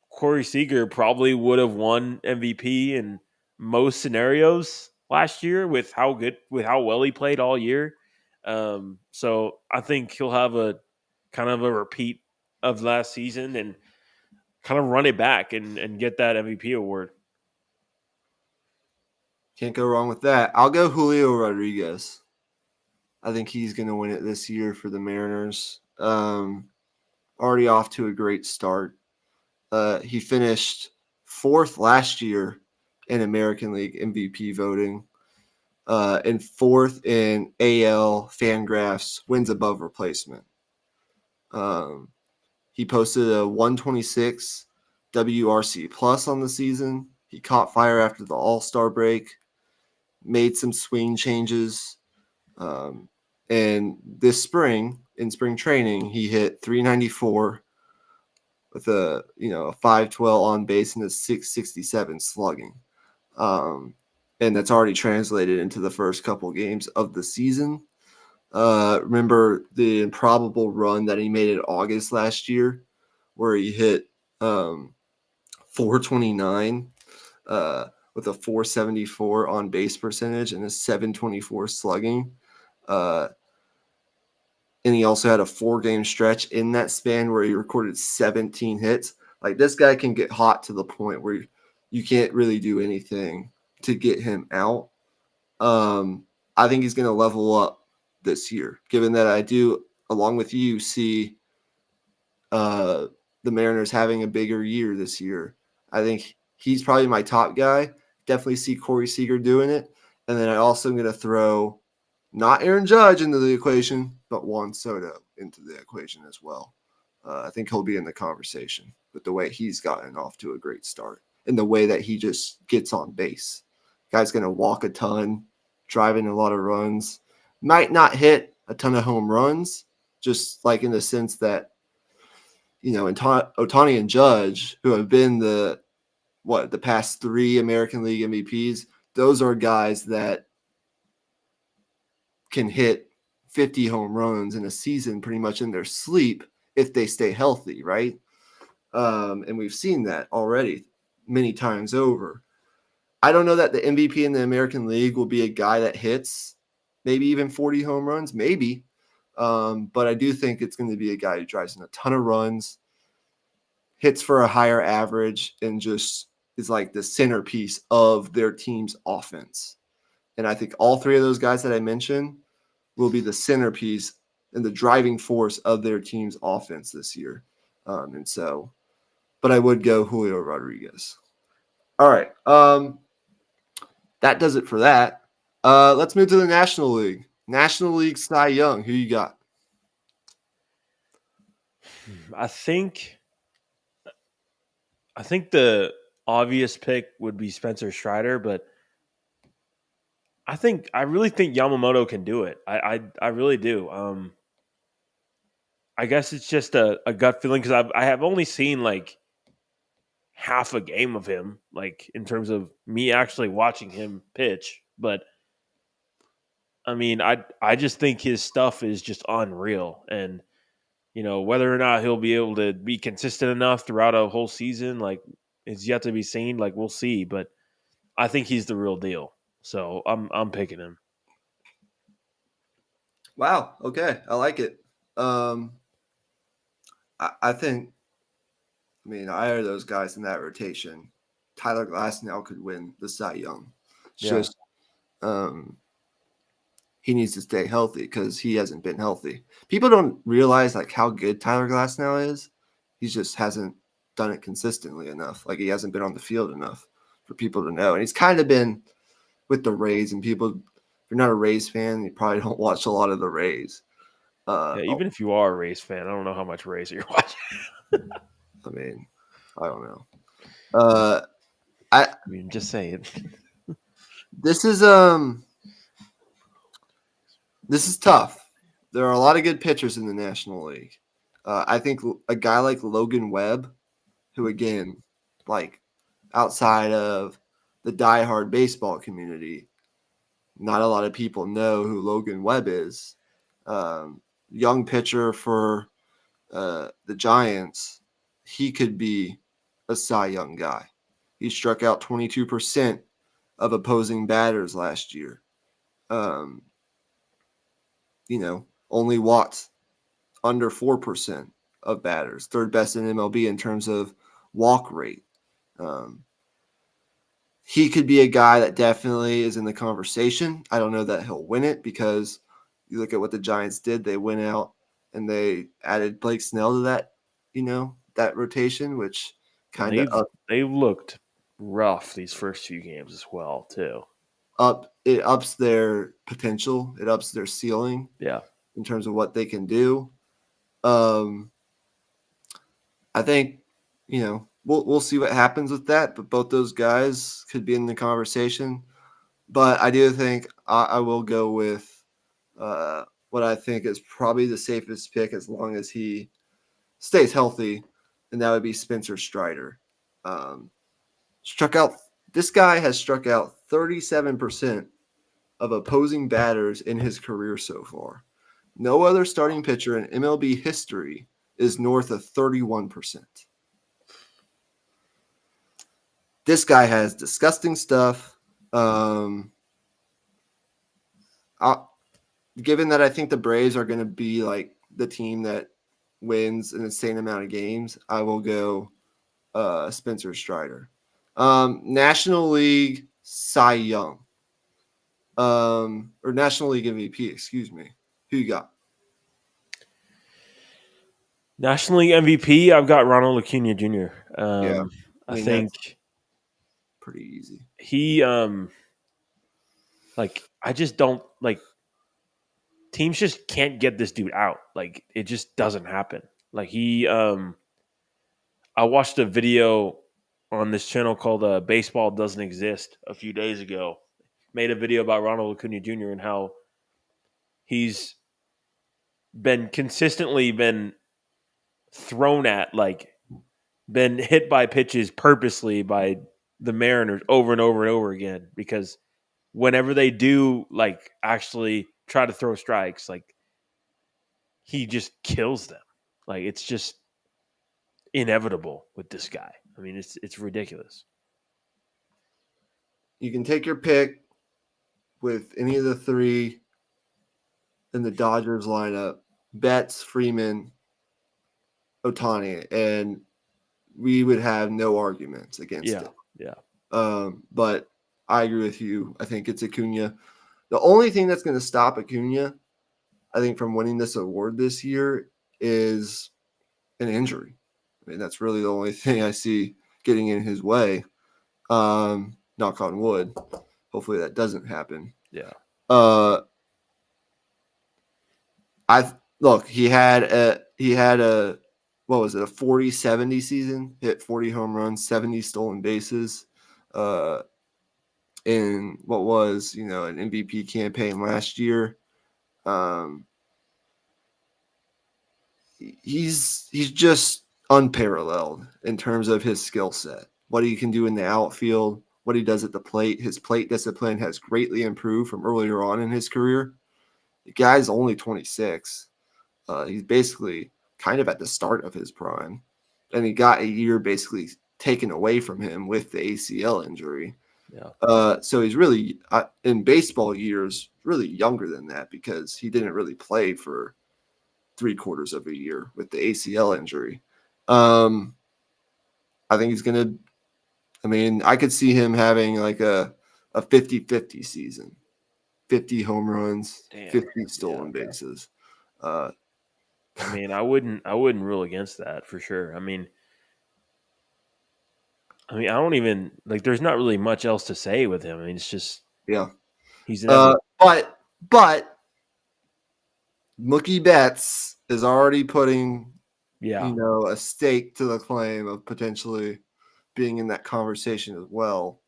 Corey Seager probably would have won MVP in most scenarios last year with how well he played all year. So I think he'll have a kind of a repeat of last season and kind of run it back and get that MVP award. Can't go wrong with that. I'll go Julio Rodriguez. I think he's going to win it this year for the Mariners. Already off to a great start. He finished 4th last year in American League MVP voting, and 4th in AL Fangraphs wins above replacement. He posted a 126 WRC plus on the season. He caught fire after the All-Star break, made some swing changes. And this spring, in spring training, he hit 394 with a 512 on base and a 667 slugging. And that's already translated into the first couple games of the season. Remember the improbable run that he made in August last year where he hit 429 with a 474 on base percentage and a 724 slugging. And he also had a 4-game stretch in that span where he recorded 17 hits. Like, this guy can get hot to the point where you can't really do anything to get him out. I think he's going to level up this year, given that I do, along with you, see the Mariners having a bigger year this year. I think he's probably my top guy. Definitely see Corey Seager doing it. And then I also am going to throw not Aaron Judge into the equation, but Juan Soto into the equation as well. I think he'll be in the conversation with the way he's gotten off to a great start and the way that he just gets on base. Guy's going to walk a ton, driving a lot of runs. Might not hit a ton of home runs, just like in the sense that, Ohtani and Judge, who have been the past 3 American League MVPs, those are guys that can hit 50 home runs in a season pretty much in their sleep if they stay healthy, right? And we've seen that already many times over. I don't know that the MVP in the American League will be a guy that hits maybe even 40 home runs, maybe. But I do think it's going to be a guy who drives in a ton of runs, hits for a higher average, and just is like the centerpiece of their team's offense. And I think all three of those guys that I mentioned will be the centerpiece and the driving force of their team's offense this year. But I would go Julio Rodriguez. All right. That does it for that. Let's move to the National League. National League Cy Young. Who you got? I think the obvious pick would be Spencer Strider, but I really think Yamamoto can do it. I really do. I guess it's just a gut feeling because I have only seen like half a game of him, like in terms of me actually watching him pitch. But I mean, I just think his stuff is just unreal, and whether or not he'll be able to be consistent enough throughout a whole season, like it's yet to be seen. Like we'll see, but I think he's the real deal. So I'm picking him. Wow. Okay. I like it. I think, I are those guys in that rotation. Tyler Glasnow could win the Cy Young. It's just he needs to stay healthy because he hasn't been healthy. People don't realize like how good Tyler Glasnow is. He just hasn't done it consistently enough. Like he hasn't been on the field enough for people to know. And he's kind of been with the Rays, and people, if you're not a Rays fan, you probably don't watch a lot of the Rays. Even if you are a Rays fan, I don't know how much Rays you're watching. I don't know. I mean, just saying. This is tough. There are a lot of good pitchers in the National League. I think a guy like Logan Webb, who again, like outside of the diehard baseball community, not a lot of people know who Logan Webb is. Young pitcher for the Giants. He could be a Cy Young guy. He struck out 22% of opposing batters last year. Only walked under 4% of batters, third best in MLB in terms of walk rate. He could be a guy that definitely is in the conversation. I don't know that he'll win it because you look at what the Giants did. They went out and they added Blake Snell to that rotation, which kind of they've looked rough these first few games as well, too. It ups their potential. It ups their ceiling. Yeah. In terms of what they can do. I think, we'll see what happens with that, but both those guys could be in the conversation. But I do think I will go with what I think is probably the safest pick as long as he stays healthy, and that would be Spencer Strider. This guy has struck out 37% of opposing batters in his career so far. No other starting pitcher in MLB history is north of 31%. This guy has disgusting stuff. Given that I think the Braves are going to be like the team that wins an insane amount of games, I will go Spencer Strider. National League Cy Young. Or National League MVP, excuse me. Who you got? National League MVP, I've got Ronald Acuna Jr. I think pretty easy. He I just don't teams just can't get this dude out. Like it just doesn't happen. Like I watched a video on this channel called Baseball Doesn't Exist a few days ago. Made a video about Ronald Acuna Jr. and how he's consistently been thrown at, been hit by pitches purposely by the Mariners over and over and over again, because whenever they do actually try to throw strikes, he just kills them. It's just inevitable with this guy. I mean, it's ridiculous. you can take your pick with any of the three in the Dodgers lineup: Betts, Freeman, Ohtani, and we would have no arguments against it. Yeah. But I agree with you. I think it's Acuna. The only thing that's going to stop Acuna, I think, from winning this award this year is an injury. I mean, that's really the only thing I see getting in his way. Knock on wood. Hopefully that doesn't happen. Yeah. He had a what was it, a 40-70 season, hit 40 home runs, 70 stolen bases, in what was, an MVP campaign last year. He's just unparalleled in terms of his skill set, what he can do in the outfield, what he does at the plate. His plate discipline has greatly improved from earlier on in his career. The guy's only 26. He's basically kind of at the start of his prime, and he got a year basically taken away from him with the ACL injury. Yeah. So he's really, in baseball years, really younger than that because he didn't really play for 3/4 of a year with the ACL injury. I think he's going to, I could see him having like a 50-50 season, 50 home runs, 50 stolen bases. I wouldn't rule against that for sure. I don't even there's not really much else to say with him. It's just he's inevitable. But Mookie Betts is already putting a stake to the claim of potentially being in that conversation as well.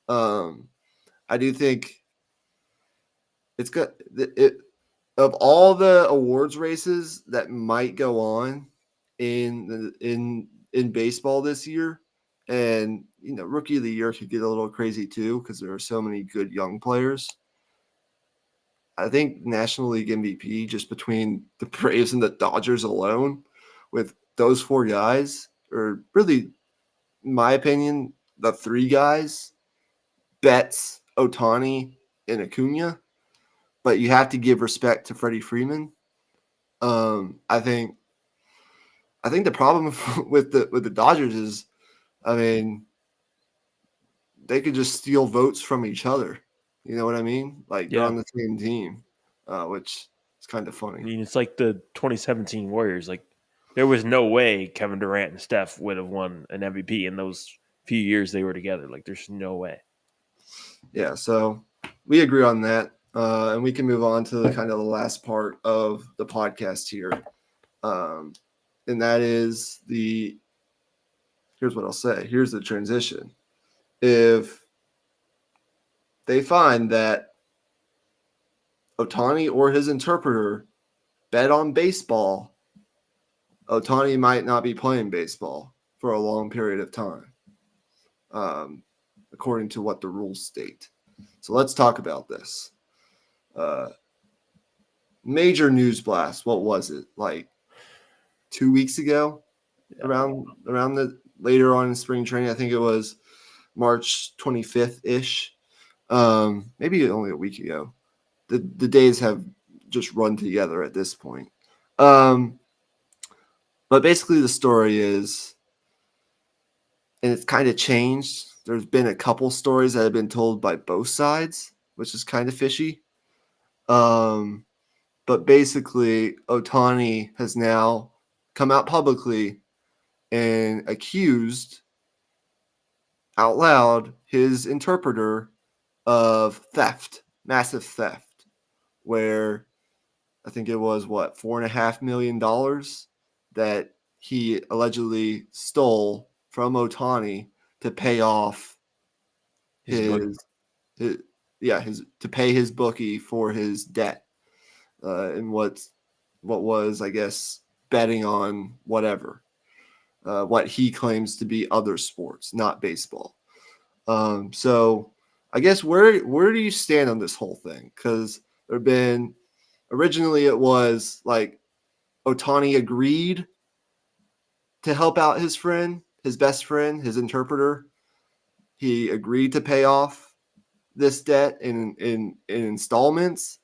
I do think it's good. Of all the awards races that might go on in baseball this year, and Rookie of the Year could get a little crazy too because there are so many good young players. I think National League MVP, just between the Braves and the Dodgers alone, with those four guys, are really, in my opinion, the three guys: Betts, Ohtani, and Acuna. But you have to give respect to Freddie Freeman. I think the problem with the Dodgers is, they could just steal votes from each other. You know what I mean? They're on the same team, which is kind of funny. It's like the 2017 Warriors. There was no way Kevin Durant and Steph would have won an MVP in those few years they were together. There's no way. Yeah, so we agree on that. And we can move on to the kind of the last part of the podcast here. And that is here's what I'll say. Here's the transition. If they find that Ohtani or his interpreter bet on baseball, Ohtani might not be playing baseball for a long period of time, according to what the rules state. So let's talk about this. Major news blast. What was it? 2 weeks ago? Yeah. Around the later on in spring training. I think it was March 25th-ish. Maybe only a week ago. The days have just run together at this point. But basically the story is, and it's kind of changed. There's been a couple stories that have been told by both sides, which is kind of fishy. But basically, Ohtani has now come out publicly and accused out loud his interpreter of theft, massive theft, where I think it was $4.5 million that he allegedly stole from Ohtani to pay off to pay his bookie for his debt, and what was, I guess, betting on whatever, what he claims to be other sports, not baseball. So I guess where do you stand on this whole thing? Because originally it was Ohtani agreed to help out his friend, his best friend, his interpreter. He agreed to pay off this debt in installments.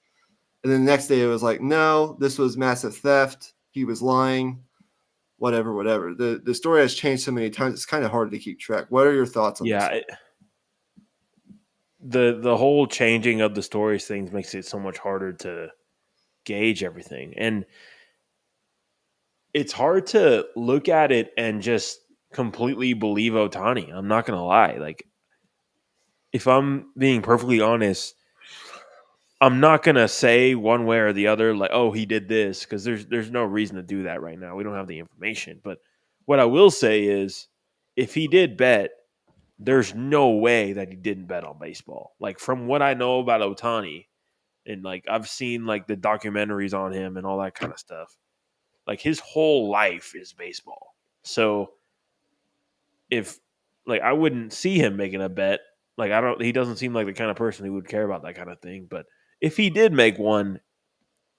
And then the next day it was like, no, this was massive theft. He was lying, whatever. The story has changed so many times. It's kind of hard to keep track. What are your thoughts on this? Yeah. The whole changing of the stories things makes it so much harder to gauge everything. And it's hard to look at it and just completely believe Ohtani. I'm not going to lie. Like, if I'm being perfectly honest, I'm not going to say one way or the other, like, oh, he did this, because there's no reason to do that right now. We don't have the information. But what I will say is, if he did bet, there's no way that he didn't bet on baseball. Like, from what I know about Ohtani, and like I've seen like the documentaries on him and all that kind of stuff, like his whole life is baseball. So if like I wouldn't see him making a bet, like he doesn't seem like the kind of person who would care about that kind of thing. But if he did make one,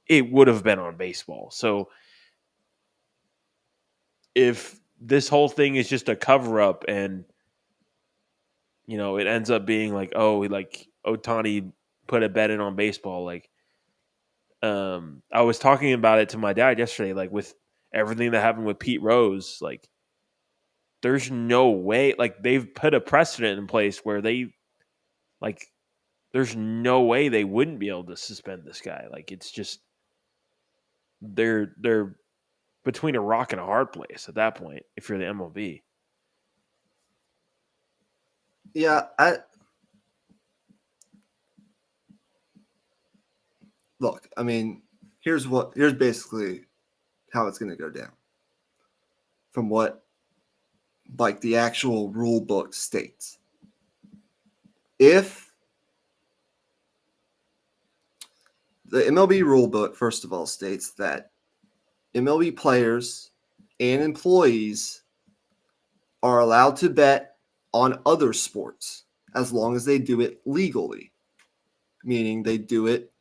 it would have been on baseball. So if this whole thing is just a cover up and it ends up being like, oh, like Ohtani put a bet in on baseball, like I was talking about it to my dad yesterday, like with everything that happened with Pete Rose, like there's no way, like they've put a precedent in place where there's no way they wouldn't be able to suspend this guy. Like it's just they're between a rock and a hard place at that point if you're the MLB. Yeah, look, I mean, here's basically how it's going to go down. From what like the actual rule book states. If the MLB rule book, first of all, states that MLB players and employees are allowed to bet on other sports as long as they do it legally, meaning they do it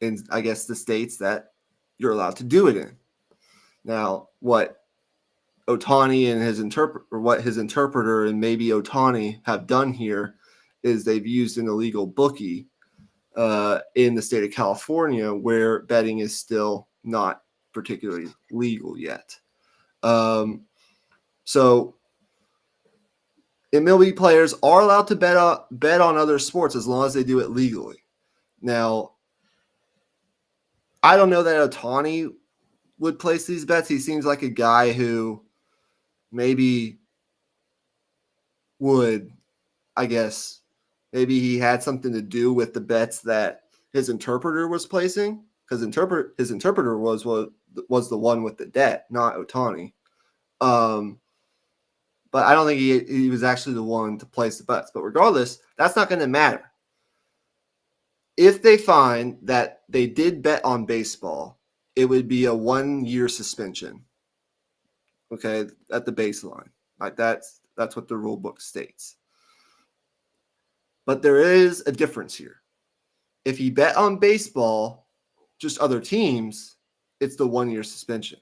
in, I guess, the states that you're allowed to do it in. Now, what Ohtani and what his interpreter and maybe Ohtani have done here is they've used an illegal bookie in the state of California where betting is still not particularly legal yet. So MLB players are allowed to bet on other sports as long as they do it legally. Now, I don't know that Ohtani would place these bets. He seems like a guy who maybe would, I guess, maybe he had something to do with the bets that his interpreter was placing, because his interpreter was the one with the debt, not Ohtani. But I don't think he was actually the one to place the bets. But regardless, that's not going to matter. If they find that they did bet on baseball, it would be a 1-year suspension. Okay, at the baseline. Like that's what the rule book states. But there is a difference here. If you bet on baseball, just other teams, it's the 1-year suspension.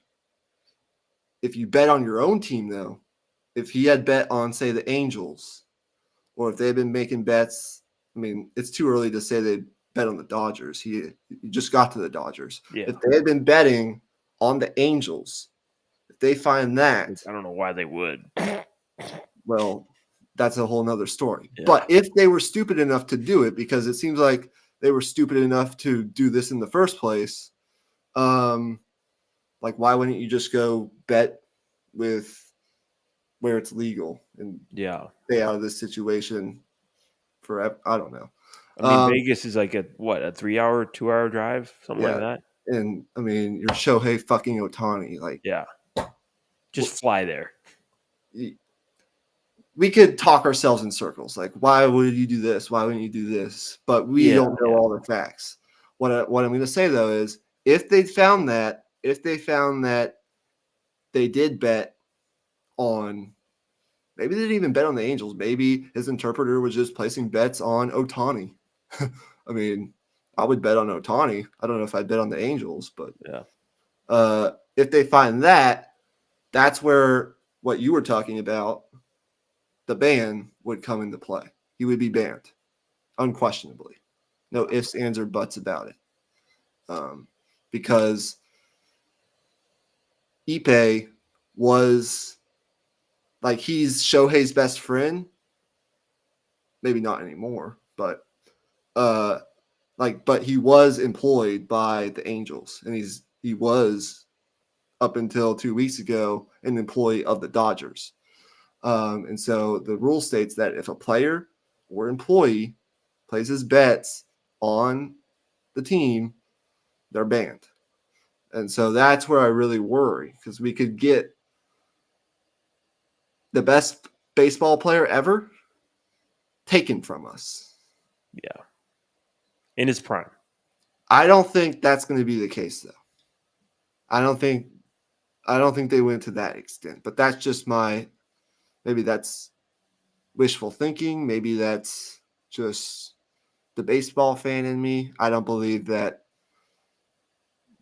If you bet on your own team, though, if he had bet on, say, the Angels, or if they've been making bets, I mean, it's too early to say they bet on the Dodgers. He just got to the Dodgers. Yeah. If they had been betting on the Angels, if they find that, I don't know why they would. Well, that's a whole nother story. Yeah. But if they were stupid enough to do it, because it seems like they were stupid enough to do this in the first place, like why wouldn't you just go bet with where it's legal and stay out of this situation forever? I don't know. I mean, Vegas is like a 3-hour, 2-hour drive, something like that. And I mean, you're Shohei fucking Ohtani, like just fly there. We could talk ourselves in circles, like why would you do this? Why wouldn't you do this? But we don't know all the facts. What I'm going to say though is, if they found that they did bet on, maybe they didn't even bet on the Angels. Maybe his interpreter was just placing bets on Ohtani. I mean, I would bet on Ohtani. I don't know if I'd bet on the Angels, but if they find that, that's where what you were talking about, the ban would come into play. He would be banned. unquestionably. No ifs, ands, or buts about it. Because Ipe was like he's Shohei's best friend. Maybe not anymore, but but he was employed by the Angels, and he was up until 2 weeks ago an employee of the Dodgers. And so the rule states that if a player or employee places bets on the team, they're banned. And so that's where I really worry, because we could get the best baseball player ever taken from us. Yeah. In his prime. I don't think that's going to be the case, though. I don't think they went to that extent. But that's just maybe that's wishful thinking. Maybe that's just the baseball fan in me. I don't believe that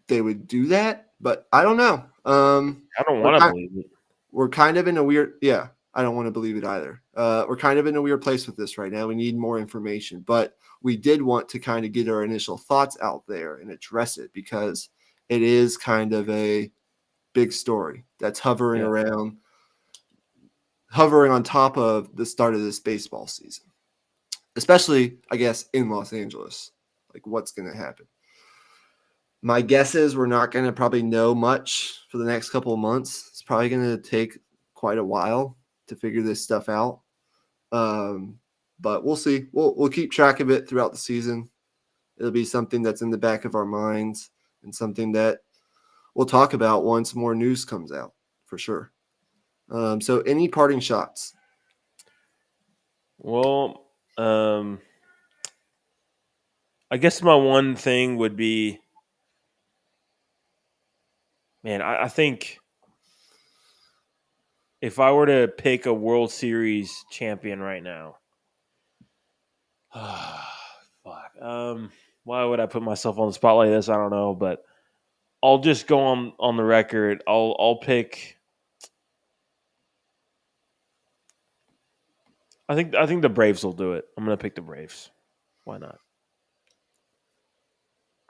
they would do that, but I don't know. I don't want to believe it. We're kind of in a weird, I don't want to believe it either. We're kind of in a weird place with this right now. We need more information, but we did want to kind of get our initial thoughts out there and address it, because it is kind of a big story that's hovering on top of the start of this baseball season, especially, I guess, in Los Angeles. Like, what's going to happen? My guess is we're not going to probably know much for the next couple of months. It's probably going to take quite a while to figure this stuff out. But we'll see. We'll keep track of it throughout the season. It'll be something that's in the back of our minds and something that we'll talk about once more news comes out, for sure. So any parting shots? Well, I guess my one thing would be, man, I think if I were to pick a World Series champion right now, fuck. Why would I put myself on the spot like this? I don't know, but I'll just go on the record. I'll pick. I think the Braves will do it. I'm gonna pick the Braves. Why not?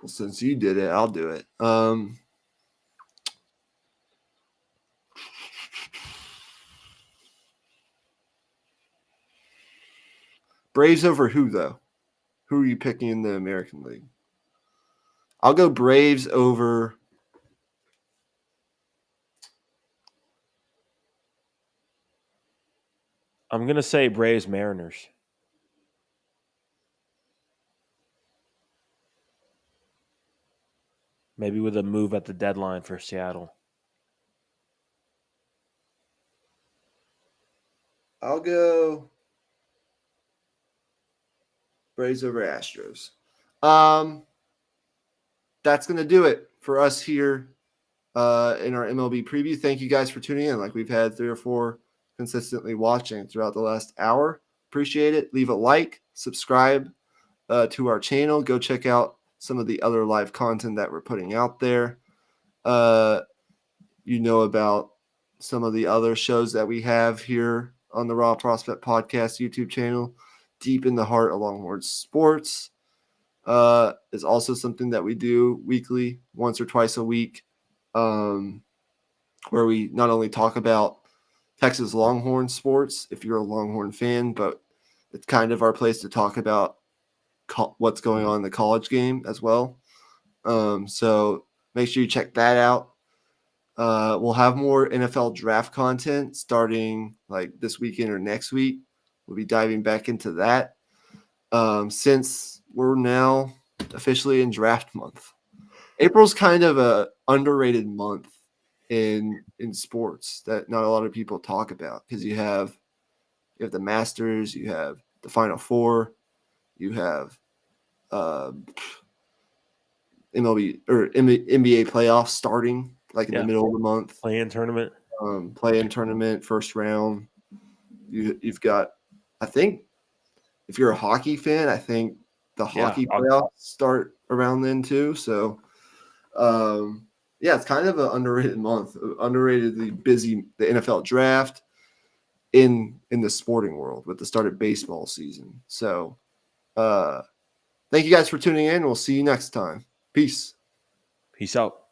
Well, since you did it, I'll do it. Braves over who, though? Who are you picking in the American League? I'll go Braves over. I'm gonna say Braves Mariners. Maybe with a move at the deadline for Seattle. I'll go Braves over Astros. That's going to do it for us here in our MLB preview. Thank you guys for tuning in. Like, we've had 3 or 4 consistently watching throughout the last hour. Appreciate it. Leave a like, subscribe to our channel. Go check out some of the other live content that we're putting out there. You know about some of the other shows that we have here on the Raw Prospect Podcast YouTube channel. Deep in the Heart of Longhorn Sports is also something that we do weekly, once or twice a week, where we not only talk about Texas Longhorn sports, if you're a Longhorn fan, but it's kind of our place to talk about what's going on in the college game as well. So make sure you check that out. We'll have more NFL draft content starting like this weekend or next week. We'll be diving back into that since we're now officially in draft month. April's kind of a underrated month in sports that not a lot of people talk about, because you have the Masters, you have the Final Four, you have MLB or NBA playoffs starting like in the middle of the month. Play-in tournament. Play-in tournament, first round. You've got, I think, if you're a hockey fan, I think the hockey playoffs start around then too. So, it's kind of an underrated month, underratedly busy. The NFL draft in the sporting world with the start of baseball season. So, Thank you guys for tuning in. We'll see you next time. Peace. Peace out.